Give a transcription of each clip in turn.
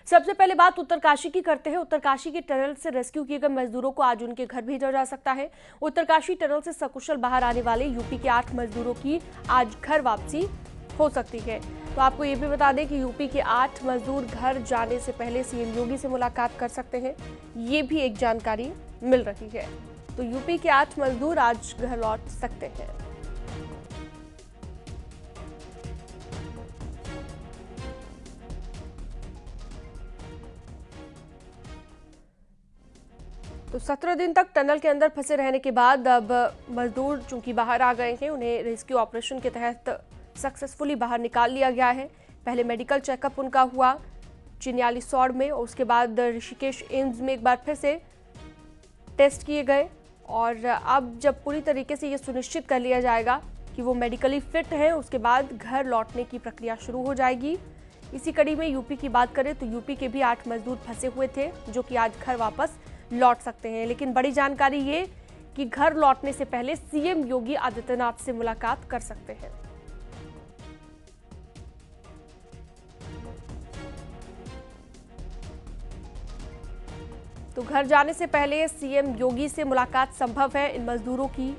सबसे पहले बात उत्तरकाशी की करते हैं। उत्तरकाशी के टनल से रेस्क्यू किए गए मजदूरों को आज उनके घर भेजा जा सकता है। उत्तरकाशी टनल से सकुशल बाहर आने वाले यूपी के 8 मजदूरों की आज घर वापसी हो सकती है। तो आपको ये भी बता दें कि यूपी के 8 मजदूर घर जाने से पहले सीएम योगी से मुलाकात कर सकते हैं, ये भी एक जानकारी मिल रही है। तो यूपी के 8 मजदूर आज घर लौट सकते हैं। तो 17 दिन तक टनल के अंदर फंसे रहने के बाद अब मजदूर चूंकि बाहर आ गए हैं, उन्हें रेस्क्यू ऑपरेशन के तहत सक्सेसफुली बाहर निकाल लिया गया है। पहले मेडिकल चेकअप उनका हुआ चिन्यालीसौड़ में, और उसके बाद ऋषिकेश एम्स में एक बार फिर से टेस्ट किए गए। और अब जब पूरी तरीके से ये सुनिश्चित कर लिया जाएगा कि वो मेडिकली फिट हैं, उसके बाद घर लौटने की प्रक्रिया शुरू हो जाएगी। इसी कड़ी में यूपी की बात करें तो यूपी के भी 8 मजदूर फंसे हुए थे, जो कि आज घर वापस लौट सकते हैं। लेकिन बड़ी जानकारी ये कि घर लौटने से पहले सीएम योगी आदित्यनाथ से मुलाकात कर सकते हैं। तो घर जाने से पहले सीएम योगी से मुलाकात संभव है इन मजदूरों की,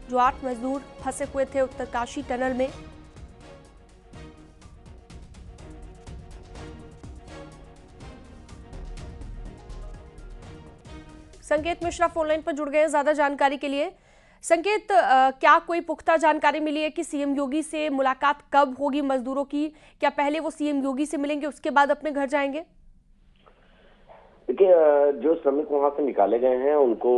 जो 8 मजदूर फंसे हुए थे उत्तरकाशी टनल में। संकेत मिश्रा फोनलाइन पर जुड़ गए हैं ज्यादा जानकारी के लिए। संकेत, क्या कोई पुख्ता जानकारी मिली है कि सीएम योगी से मुलाकात कब होगी मजदूरों की? क्या पहले वो सीएम योगी से मिलेंगे, उसके बाद अपने घर जाएंगे? देखिए, जो श्रमिक वहां से निकाले गए हैं उनको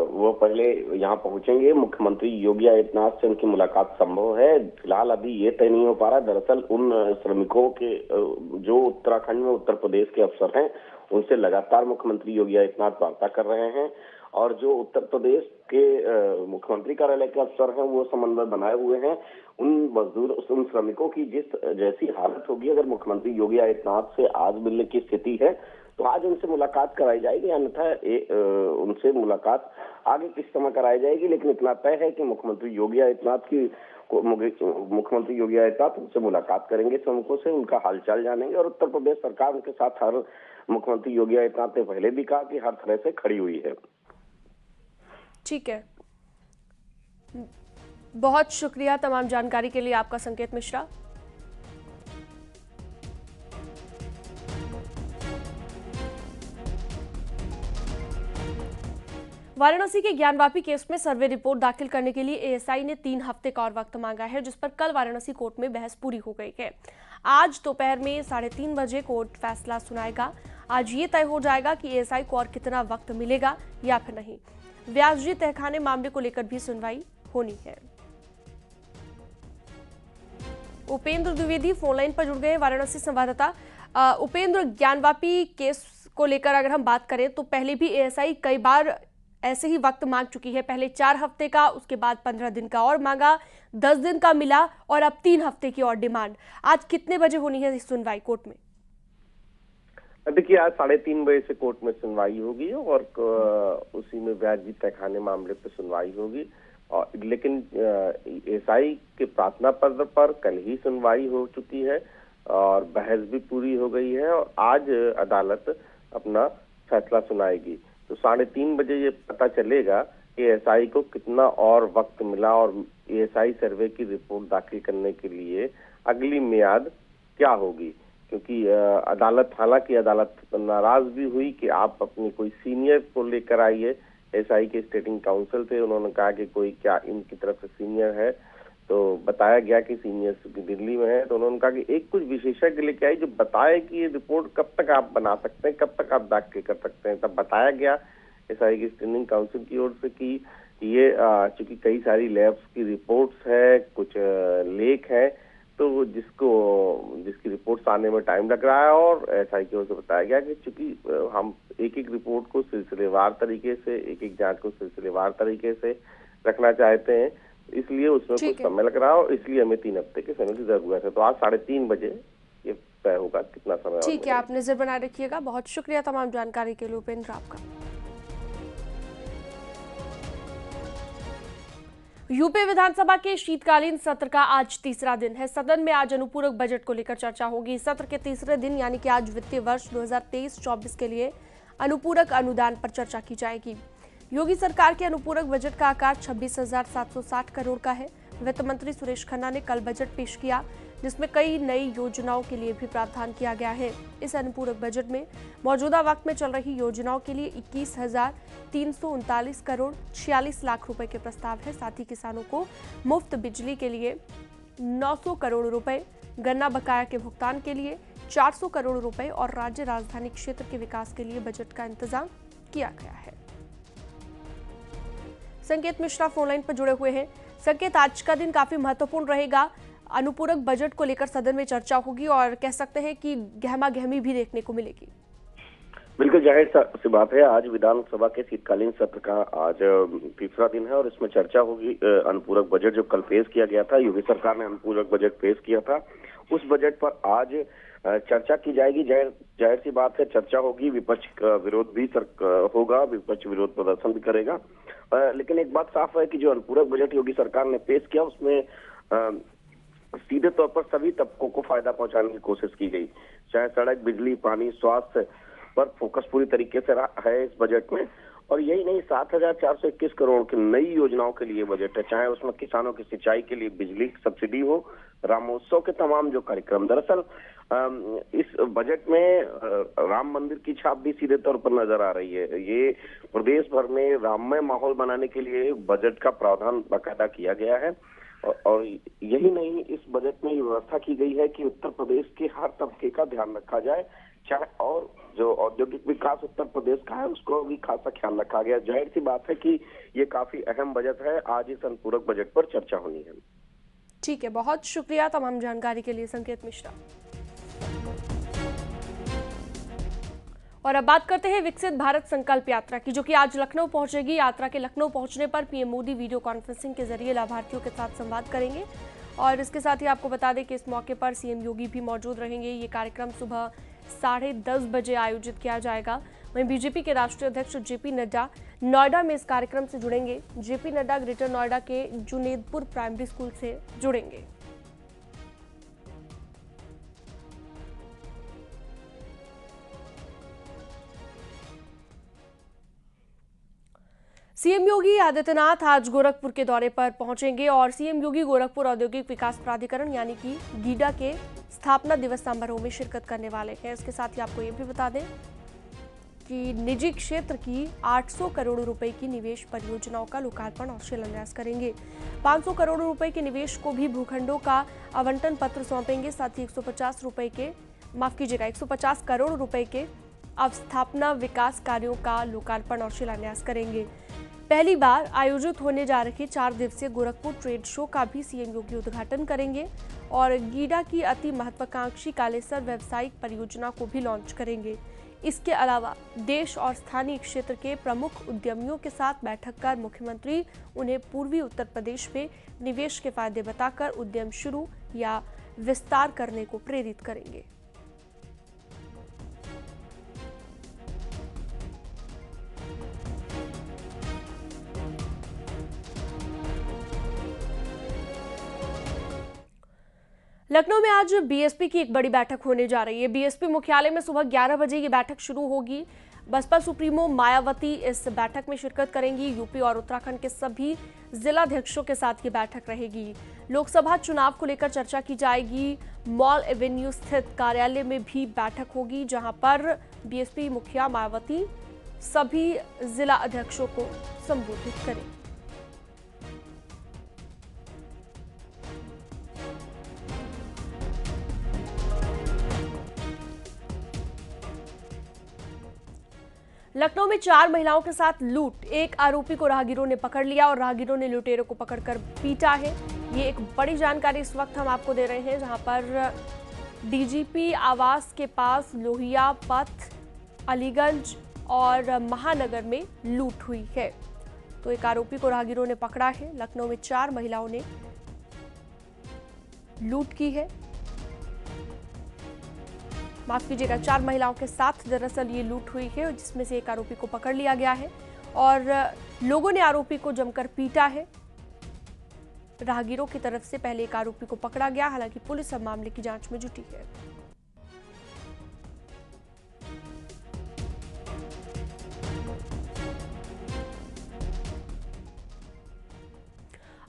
वो पहले यहाँ पहुंचेंगे। मुख्यमंत्री योगी आदित्यनाथ से उनकी मुलाकात संभव है। फिलहाल अभी ये तय नहीं हो पा रहा। दरअसल उन श्रमिकों के जो उत्तराखंड में उत्तर प्रदेश के अफसर हैं, उनसे लगातार मुख्यमंत्री योगी आदित्यनाथ वार्ता कर रहे हैं, और जो उत्तर प्रदेश के मुख्यमंत्री कार्यालय के अफसर हैं वो समन्वय बनाए हुए हैं। उन श्रमिकों की जैसी हालत होगी, अगर मुख्यमंत्री योगी आदित्यनाथ से आज मिलने की स्थिति है तो आज उनसे मुलाकात कराई जाएगी, अन्यथा उनसे मुलाकात आगे किस समय कराई जाएगी। लेकिन इतना तय है कि मुख्यमंत्री योगी आदित्यनाथ उनसे मुलाकात करेंगे, श्रमिकों से उनका हालचाल जानेंगे। और उत्तर प्रदेश सरकार उनके साथ हर मुख्यमंत्री योगी आदित्यनाथ ने पहले भी कहा कि हर तरह से खड़ी हुई है। ठीक है, बहुत शुक्रिया तमाम जानकारी के लिए आपका संकेत मिश्रा। वाराणसी के ज्ञानवापी केस में सर्वे रिपोर्ट दाखिल करने के लिए एएसआई ने 3 हफ्ते का और वक्त मांगा है, जिस पर कल वाराणसी कोर्ट में बहस पूरी हो गई है। आज दोपहर में 3:30 बजे कोर्ट फैसला सुनाएगा। आज ये तय हो जाएगा कि एएसआई को और कितना वक्त मिलेगा या फिर नहीं। व्यास जी तहखाने मामले को लेकर भी सुनवाई होनी है। उपेंद्र द्विवेदी फोनलाइन पर जुड़ गए, वाराणसी संवाददाता। उपेंद्र, ज्ञानवापी केस को लेकर अगर हम बात करें तो पहले भी एएसआई कई बार ऐसे ही वक्त मांग चुकी है। पहले 4 हफ्ते का, उसके बाद 15 दिन का और मांगा, 10 दिन का मिला, और अब 3 हफ्ते की और डिमांड। आज कितने बजे होनी है इस सुनवाई कोर्ट में? देखिए, आज 3:30 बजे से कोर्ट में सुनवाई होगी, और उसी में व्यास जी तहखाने मामले पर सुनवाई होगी। और लेकिन एएसआई के प्रार्थना पत्र पर कल ही सुनवाई हो चुकी है और बहस भी पूरी हो गई है, और आज अदालत अपना फैसला सुनाएगी। तो 3:30 बजे ये पता चलेगा कि एएसआई को कितना और वक्त मिला, और एएसआई सर्वे की रिपोर्ट दाखिल करने के लिए अगली मियाद क्या होगी। क्योंकि हालांकि अदालत नाराज भी हुई कि आप अपनी कोई सीनियर को लेकर आइए। एएसआई के स्टेटिंग काउंसिल थे, उन्होंने कहा कि कोई क्या इनकी तरफ से सीनियर है, तो बताया गया कि सीनियर दिल्ली में है। तो उन्होंने कहा कि एक कुछ विशेषज्ञ लेके आई जो बताए कि ये रिपोर्ट कब तक आप बना सकते हैं, कब तक आप दाखिल कर सकते हैं। तब बताया गया एएसआई की स्टेटिंग काउंसिल की ओर से कि ये चूंकि कई सारी लैब्स की रिपोर्ट्स है, कुछ लेख है, तो जिसकी रिपोर्ट्स आने में टाइम लग रहा है। और एएसआई की ओर से बताया गया कि चूंकि हम एक एक रिपोर्ट को सिलसिलेवार तरीके से, एक एक जांच को सिलसिलेवार तरीके से रखना चाहते हैं, इसलिए उसमें कुछ समय लग रहा है, और इसलिए हमें 3 हफ्ते के समय की जरूरत है। तो आज 3:30 बजे ये तय होगा कितना समय। ठीक है, आप नजर बनाए रखिएगा। बहुत शुक्रिया तमाम जानकारी के लिए उपेंद्र आपका। यूपी विधानसभा के शीतकालीन सत्र का आज तीसरा दिन है। सदन में आज अनुपूरक बजट को लेकर चर्चा होगी। सत्र के तीसरे दिन यानी कि आज वित्तीय वर्ष 2023-24 के लिए अनुपूरक अनुदान पर चर्चा की जाएगी। योगी सरकार के अनुपूरक बजट का आकार 26,760 करोड़ का है। वित्त मंत्री सुरेश खन्ना ने कल बजट पेश किया, जिसमें कई नई योजनाओं के लिए भी प्रावधान किया गया है। इस अनुपूरक बजट में मौजूदा वक्त में चल रही योजनाओं के लिए 21,339 करोड़ 46 लाख रुपए के प्रस्ताव है। साथ ही किसानों को मुफ्त बिजली के लिए 900 करोड़ रुपए, गन्ना बकाया के भुगतान के लिए 400 करोड़ रुपए और राज्य राजधानी क्षेत्र के विकास के लिए बजट का इंतजाम किया गया है। संकेत मिश्रा फोनलाइन पर जुड़े हुए हैं। संकेत, आज का दिन काफी महत्वपूर्ण रहेगा। अनुपूरक बजट को लेकर सदन में चर्चा होगी और कह सकते हैं कि गहमा गहमी भी देखने को मिलेगी। बिल्कुल जाहिर सी बात है, आज विधानसभा के शीतकालीन सत्र का आज तीसरा दिन है और इसमें चर्चा होगी। अनुपूरक बजट जो कल पेश किया गया था, योगी सरकार ने अनुपूरक बजट पेश किया था, उस बजट पर आज चर्चा की जाएगी। जाहिर सी बात है, चर्चा होगी, विपक्ष का विरोध भी होगा, विपक्ष विरोध प्रदर्शन भी करेगा। लेकिन एक बात साफ है कि जो अनुपूरक बजट योगी सरकार ने पेश किया, उसमें सीधे तौर पर सभी तबकों को फायदा पहुंचाने की कोशिश की गई। चाहे सड़क, बिजली, पानी, स्वास्थ्य पर फोकस पूरी तरीके से है इस बजट में। और यही नहीं, 7,421 करोड़ की नई योजनाओं के लिए बजट है। चाहे उसमें किसानों की सिंचाई के लिए बिजली की सब्सिडी हो, रामोत्सव के तमाम जो कार्यक्रम। दरअसल इस बजट में राम मंदिर की छाप भी सीधे तौर पर नजर आ रही है। ये प्रदेश भर में राममय माहौल बनाने के लिए बजट का प्रावधान बाकायदा किया गया है। और यही नहीं, इस बजट में व्यवस्था की गई है कि उत्तर प्रदेश के हर तबके का ध्यान रखा जाए। चाहे और जो औद्योगिक विकास उत्तर प्रदेश का है, उसको भी खासा ख्याल रखा गया। जाहिर सी बात है कि ये काफी अहम बजट है। आज इस अनुपूरक बजट पर चर्चा होनी है। ठीक है, बहुत शुक्रिया तमाम जानकारी के लिए संकेत मिश्रा। और अब बात करते हैं विकसित भारत संकल्प यात्रा की, जो कि आज लखनऊ पहुंचेगी। यात्रा के लखनऊ पहुंचने पर पीएम मोदी वीडियो कॉन्फ्रेंसिंग के जरिए लाभार्थियों के साथ संवाद करेंगे। और इसके साथ ही आपको बता दें कि इस मौके पर सीएम योगी भी मौजूद रहेंगे। ये कार्यक्रम सुबह 10:30 बजे आयोजित किया जाएगा। वहीं बीजेपी के राष्ट्रीय अध्यक्ष जेपी नड्डा नोएडा में इस कार्यक्रम से जुड़ेंगे। जेपी नड्डा ग्रेटर नोएडा के जुनेदपुर प्राइमरी स्कूल से जुड़ेंगे। सीएम योगी आदित्यनाथ आज गोरखपुर के दौरे पर पहुंचेंगे और सीएम योगी गोरखपुर औद्योगिक विकास प्राधिकरण यानी कि गीडा के स्थापना दिवस समारोह में शिरकत करने वाले हैं। इसके साथ ही आपको ये भी बता दें कि निजी क्षेत्र की 800 करोड़ रुपए की निवेश परियोजनाओं का लोकार्पण और शिलान्यास करेंगे। 500 करोड़ रुपए के निवेश को भी भूखंडों का आवंटन पत्र सौंपेंगे। साथ ही 150 करोड़ रुपए के अवस्थापना विकास कार्यों का लोकार्पण और शिलान्यास करेंगे। पहली बार आयोजित होने जा रहे 4 दिवसीय गोरखपुर ट्रेड शो का भी सीएम योगी उद्घाटन करेंगे और गीडा की अति महत्वाकांक्षी कालेसर व्यावसायिक परियोजना को भी लॉन्च करेंगे। इसके अलावा देश और स्थानीय क्षेत्र के प्रमुख उद्यमियों के साथ बैठक कर मुख्यमंत्री उन्हें पूर्वी उत्तर प्रदेश में निवेश के फायदे बताकर उद्यम शुरू या विस्तार करने को प्रेरित करेंगे। लखनऊ में आज बीएसपी की एक बड़ी बैठक होने जा रही है। बीएसपी मुख्यालय में सुबह 11 बजे ये बैठक शुरू होगी। बसपा सुप्रीमो मायावती इस बैठक में शिरकत करेंगी। यूपी और उत्तराखंड के सभी जिलाध्यक्षों के साथ ये बैठक रहेगी। लोकसभा चुनाव को लेकर चर्चा की जाएगी। मॉल एवेन्यू स्थित कार्यालय में भी बैठक होगी, जहां पर बीएसपी मुखिया मायावती सभी जिला अध्यक्षों को संबोधित करेंगी। लखनऊ में 4 महिलाओं के साथ लूट, एक आरोपी को राहगीरों ने पकड़ लिया और राहगीरों ने लुटेरों को पकड़कर पीटा है। ये एक बड़ी जानकारी इस वक्त हम आपको दे रहे हैं, जहां पर डीजीपी आवास के पास लोहिया पथ, अलीगंज और महानगर में लूट हुई है। तो एक आरोपी को राहगीरों ने पकड़ा है। लखनऊ में 4 महिलाओं ने लूट की है। माफ कीजिएगा, 4 महिलाओं के साथ दरअसल ये लूट हुई है, जिसमें से एक आरोपी को पकड़ लिया गया है और लोगों ने आरोपी को जमकर पीटा है। राहगीरों की तरफ से पहले एक आरोपी को पकड़ा गया। हालांकि पुलिस अब मामले की जांच में जुटी है।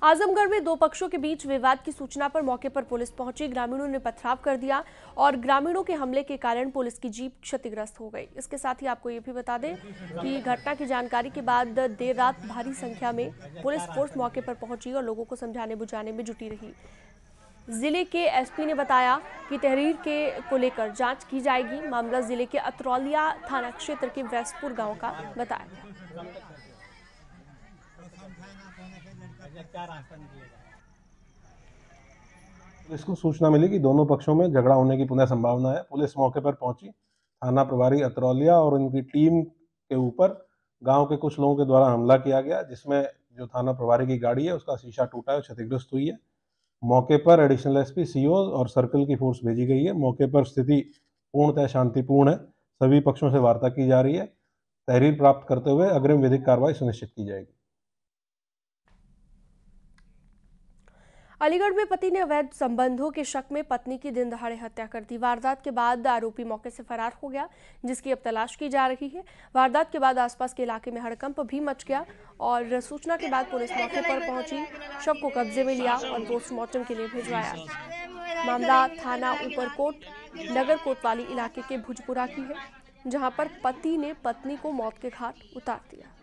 आजमगढ़ में दो पक्षों के बीच विवाद की सूचना पर मौके पर पुलिस पहुंची। ग्रामीणों ने पथराव कर दिया और ग्रामीणों के हमले के कारण पुलिस की जीप क्षतिग्रस्त हो गई। इसके साथ ही आपको ये भी बता दें कि घटना की जानकारी के बाद देर रात भारी संख्या में पुलिस फोर्स मौके पर पहुंची और लोगों को समझाने बुझाने में जुटी रही। जिले के एसपी ने बताया कि तहरीर को लेकर जांच की जाएगी। मामला जिले के अतरौलिया थाना क्षेत्र के वैसपुर गाँव का बताया गया। पुलिस को सूचना मिली कि दोनों पक्षों में झगड़ा होने की पुनः संभावना है। पुलिस मौके पर पहुंची। थाना प्रभारी अतरौलिया और उनकी टीम के ऊपर गांव के कुछ लोगों के द्वारा हमला किया गया, जिसमें जो थाना प्रभारी की गाड़ी है उसका शीशा टूटा है, क्षतिग्रस्त हुई है। मौके पर एडिशनल एसपी, सीओ और सर्कल की फोर्स भेजी गई है। मौके पर स्थिति पूर्णतः शांतिपूर्ण है। सभी पक्षों से वार्ता की जा रही है। तहरीर प्राप्त करते हुए अग्रिम विधिक कार्रवाई सुनिश्चित की जाएगी। अलीगढ़ में पति ने अवैध संबंधों के शक में पत्नी की दिन दहाड़े हत्या कर दी। वारदात के बाद आरोपी मौके से फरार हो गया, जिसकी अब तलाश की जा रही है। वारदात के बाद आसपास के इलाके में हड़कंप भी मच गया और सूचना के बाद पुलिस मौके पर पहुंची, शव को कब्जे में लिया और पोस्टमार्टम के लिए भिजवाया। मामला थाना ऊपरकोट नगर कोतवाली इलाके के भुजपुरा की है, जहां पर पति ने पत्नी को मौत के घाट उतार दिया।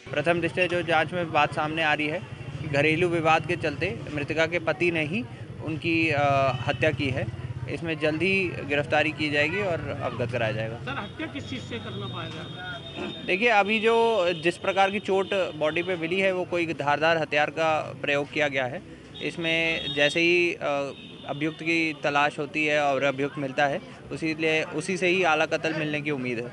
प्रथम दृष्टया जो जांच में बात सामने आ रही है कि घरेलू विवाद के चलते मृतका के पति ने ही उनकी हत्या की है। इसमें जल्द ही गिरफ्तारी की जाएगी और अवगत कराया जाएगा। सर, हत्या किस चीज़ से करना पाएगा? देखिए, अभी जो जिस प्रकार की चोट बॉडी पे मिली है वो कोई धारदार हथियार का प्रयोग किया गया है। इसमें जैसे ही अभियुक्त की तलाश होती है और अभियुक्त मिलता है, उसी से ही आला कत्ल मिलने की उम्मीद है।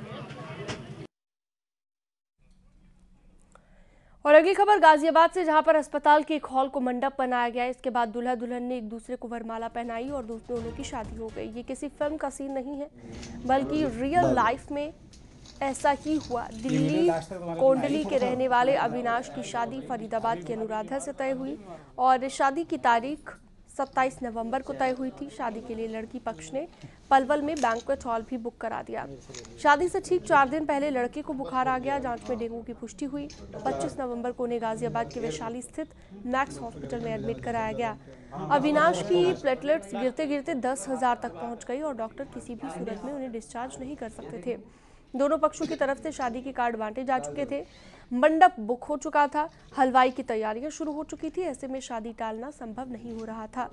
और अगली खबर गाजियाबाद से, जहां पर अस्पताल के एक हॉल को मंडप बनाया गया। इसके बाद दूल्हा दुल्हन ने एक दूसरे को वरमाला पहनाई और दोनों की शादी हो गई। ये किसी फिल्म का सीन नहीं है, बल्कि रियल लाइफ में ऐसा ही हुआ। दिल्ली कोंडली के रहने वाले अविनाश की शादी फरीदाबाद के अनुराधा से तय हुई और शादी की तारीख 27 नवंबर को तय हुई थी। शादी के लिए लड़की पक्ष ने पलवल में बैंक्वेट हॉल भी बुक करा दिया। शादी से ठीक 4 दिन पहले लड़के को बुखार आ गया। जांच में डेंगू की पुष्टि हुई। 25 नवंबर को उन्हें गाजियाबाद के वैशाली स्थित मैक्स हॉस्पिटल में एडमिट कराया गया। अविनाश की प्लेटलेट्स गिरते गिरते 10,000 तक पहुंच गई और डॉक्टर किसी भी सूरत में उन्हें डिस्चार्ज नहीं कर सकते थे। दोनों पक्षों की तरफ से शादी के कार्ड बांटे जा चुके थे। मंडप बुक हो चुका था। हलवाई की तैयारियां शुरू हो चुकी थी। ऐसे में शादी टालना संभव नहीं हो रहा था।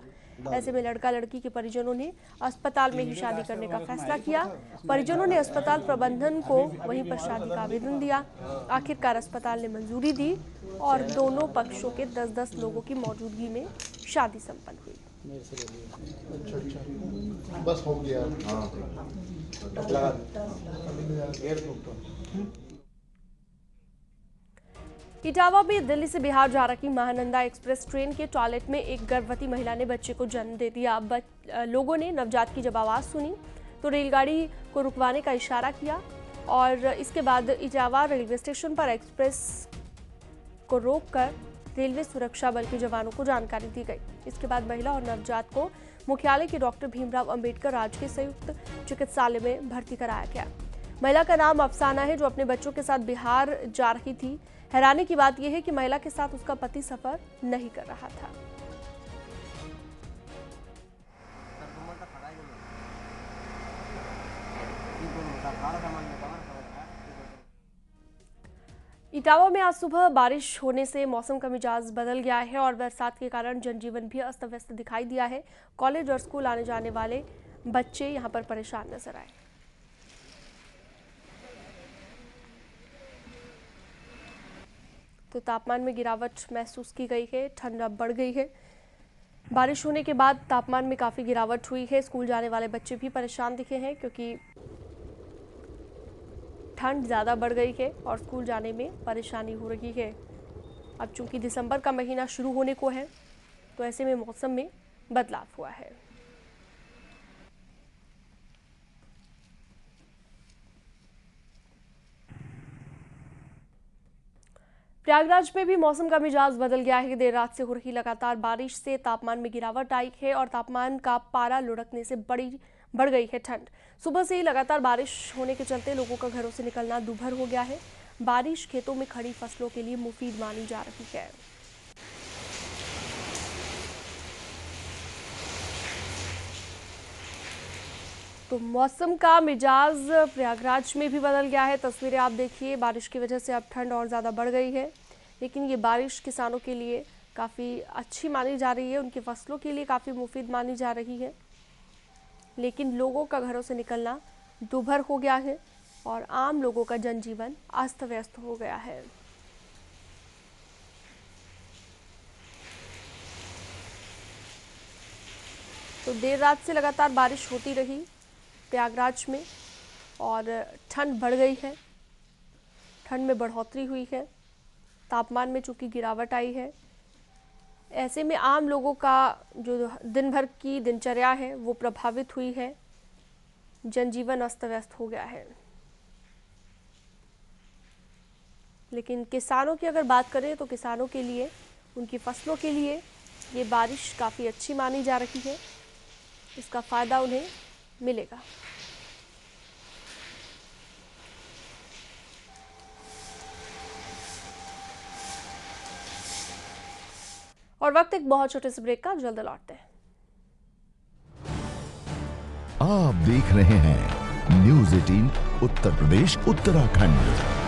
ऐसे में लड़का लड़की के परिजनों ने अस्पताल में ही शादी करने का फैसला किया। परिजनों ने अस्पताल प्रबंधन को वहीं पर शादी का आवेदन दिया। आखिरकार अस्पताल ने मंजूरी दी और दोनों पक्षों के 10-10 लोगों की मौजूदगी में शादी संपन्न हुई। बस हो गया। इटावा में दिल्ली से बिहार जा रही महानंदा एक्सप्रेस ट्रेन के टॉयलेट में एक गर्भवती महिला ने बच्चे को जन्म दे दिया। लोगों ने नवजात की जब आवाज़ सुनी तो रेलगाड़ी को रुकवाने का इशारा किया और इसके बाद इटावा रेलवे स्टेशन पर एक्सप्रेस को रोककर रेलवे सुरक्षा बल के जवानों को जानकारी दी गई। इसके बाद महिला और नवजात को मुख्यालय के डॉक्टर भीमराव अंबेडकर राजकीय संयुक्त चिकित्सालय में भर्ती कराया गया। महिला का नाम अफसाना है, जो अपने बच्चों के साथ बिहार जा रही थी। हैरानी की बात यह है कि महिला के साथ उसका पति सफर नहीं कर रहा था। इटावा में आज सुबह बारिश होने से मौसम का मिजाज बदल गया है और बरसात के कारण जनजीवन भी अस्त व्यस्त दिखाई दिया है। कॉलेज और स्कूल आने जाने वाले बच्चे यहां पर परेशान नजर आए। तो तापमान में गिरावट महसूस की गई है। ठंड अब बढ़ गई है। बारिश होने के बाद तापमान में काफ़ी गिरावट हुई है। स्कूल जाने वाले बच्चे भी परेशान दिखे हैं क्योंकि ठंड ज़्यादा बढ़ गई है और स्कूल जाने में परेशानी हो रही है। अब चूंकि दिसंबर का महीना शुरू होने को है तो ऐसे में मौसम में बदलाव हुआ है। प्रयागराज में भी मौसम का मिजाज बदल गया है। देर रात से हो रही लगातार बारिश से तापमान में गिरावट आई है और तापमान का पारा लुढ़कने से बढ़ गई है ठंड। सुबह से ही लगातार बारिश होने के चलते लोगों का घरों से निकलना दूभर हो गया है। बारिश खेतों में खड़ी फसलों के लिए मुफीद मानी जा रही है। तो मौसम का मिजाज प्रयागराज में भी बदल गया है। तस्वीरें आप देखिए, बारिश की वजह से अब ठंड और ज़्यादा बढ़ गई है, लेकिन ये बारिश किसानों के लिए काफ़ी अच्छी मानी जा रही है, उनकी फसलों के लिए काफ़ी मुफीद मानी जा रही है। लेकिन लोगों का घरों से निकलना दूभर हो गया है और आम लोगों का जनजीवन अस्त व्यस्त हो गया है। तो देर रात से लगातार बारिश होती रही प्रयागराज में और ठंड बढ़ गई है, ठंड में बढ़ोतरी हुई है, तापमान में चूंकि गिरावट आई है। ऐसे में आम लोगों का जो दिन भर की दिनचर्या है वो प्रभावित हुई है, जनजीवन अस्त व्यस्त हो गया है। लेकिन किसानों की अगर बात करें तो किसानों के लिए, उनकी फसलों के लिए ये बारिश काफ़ी अच्छी मानी जा रही है, इसका फ़ायदा उन्हें मिलेगा। और वक्त एक बहुत छोटे से ब्रेक का, जल्द लौटते हैं। आप देख रहे हैं न्यूज़ 18 उत्तर प्रदेश उत्तराखंड।